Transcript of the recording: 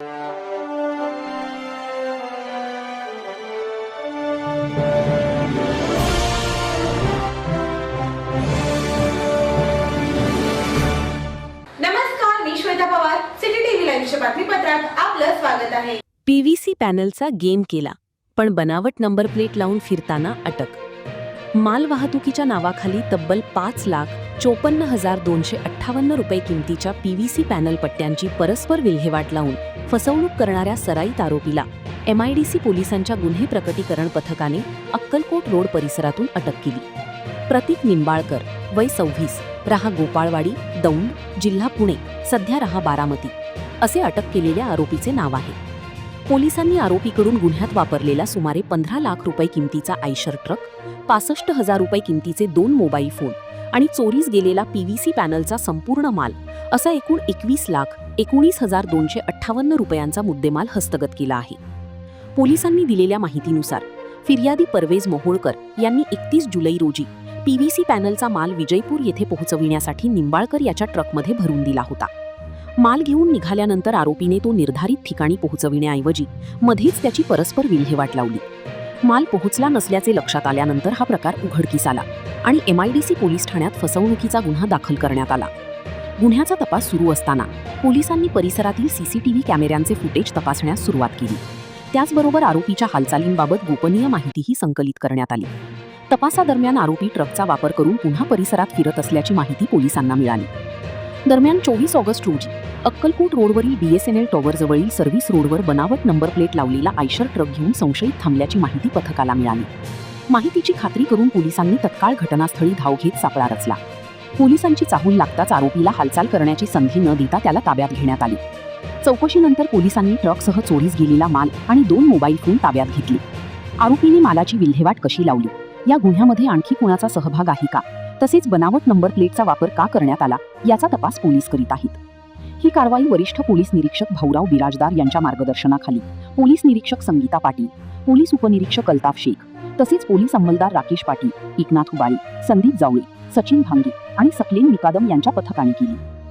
नमस्कार, मी Shweta Pawar. City TV लाईव्हच्या बातमीपत्रात आपलं स्वागत आहे. पीव्हीसी पॅनलचा गेम केला, पण बनावट नंबर प्लेट लावून फिरताना अटक. मालवाहतुकीच्या नावाखाली तब्बल 5,54,258 रुपये किमतीच्या पीव्हीसी पॅनल पट्ट्यांची परस्पर विल्हेवाट लावून फसवणूक करणाऱ्या सराईत आरोपीला MIDC पोलिसांच्या गुन्हे प्रकटीकरण पथकाने अक्कलकोट रोड परिसरातून अटक केली. प्रतीक निंबाळकर, वय 26, राहा गोपाळवाडी, दौंड, जिल्हा पुणे, सध्या राहा बारामती, असे अटक केलेल्या आरोपीचे नाव आहे. पोलिसांनी आरोपीकडून गुन्ह्यात वापरलेला सुमारे 15 लाख रुपये किमतीचा आयशर ट्रक, 65,000 रुपये किमतीचे 2 मोबाईल फोन आणि चोरीस गेलेला पीव्हीसी पॅनलचा संपूर्ण माल असा एकूण 21,19,258 रुपयांचा मुद्देमाल हस्तगत केला आहे. पोलिसांनी दिलेल्या माहितीनुसार फिर्यादी परवेज मोहोळकर यांनी 31 जुलै रोजी पीव्हीसी पॅनलचा माल विजयपूर येथे पोहोचविण्यासाठी निंबाळकर याच्या ट्रकमध्ये भरून दिला होता. माल घेऊन निघाल्यानंतर आरोपीने तो निर्धारित ठिकाणी पोहोचविण्याऐवजी मध्येच त्याची परस्पर विल्हेवाट लावली. माल पोहोचला नसल्याचे लक्षात आल्यानंतर हा प्रकार उघडकीस आला आणि MIDC पोलीस ठाण्यात फसवणुकीचा गुन्हा दाखल करण्यात आला. गुन्ह्याचा तपास सुरू असताना पोलिसांनी परिसरातील CCTV कॅमेऱ्यांचे फुटेज तपासण्यास सुरुवात केली. त्याचबरोबर आरोपीच्या हालचालींबाबत गोपनीय माहितीही संकलित करण्यात आली. तपासादरम्यान आरोपी ट्रकचा वापर करून पुन्हा परिसरात फिरत असल्याची माहिती पोलिसांना मिळाली. दरम्यान 24 ऑगस्ट रोजी अक्कलकोट रोडवरील BSNL टॉवरजवळील सर्व्हिस रोडवर बनावट नंबर प्लेट लावलेला आयशर ट्रक घेऊन संशयित थांबल्याची माहिती पथकाला मिळाली. माहितीची खात्री करून पोलिसांनी तत्काळ घटनास्थळी धाव घेत सापळा रचला. पोलिसांची चाहूल लागताच आरोपीला हालचाल करण्याची संधी न देता त्याला ताब्यात घेण्यात आली. चौकशीनंतर पोलिसांनी ट्रकसह चोरीस गेलेला माल आणि 2 मोबाईल फोन ताब्यात घेतले. आरोपीने मालाची विल्हेवाट कशी लावली, या गुन्ह्यामध्ये आणखी कुणाचा सहभाग आहे का, तसेच बनावट नंबर प्लेटचा वापर का करण्यात आला, याचा तपास पोलीस करीत आहेत. ही कारवाई वरिष्ठ पोलीस निरीक्षक भाऊराव बिराजदार यांच्या मार्गदर्शनाखाली पोलीस निरीक्षक संगीता पाटील, पोलीस उपनिरीक्षक अल्ताफ शेख, तसेच पोलीस अंमलदार राकेश पाटील, एकनाथ उबाळे, संदीप जावळे, सचिन भांगे आणि सकलेन निकादम यांच्या पथकाने केली.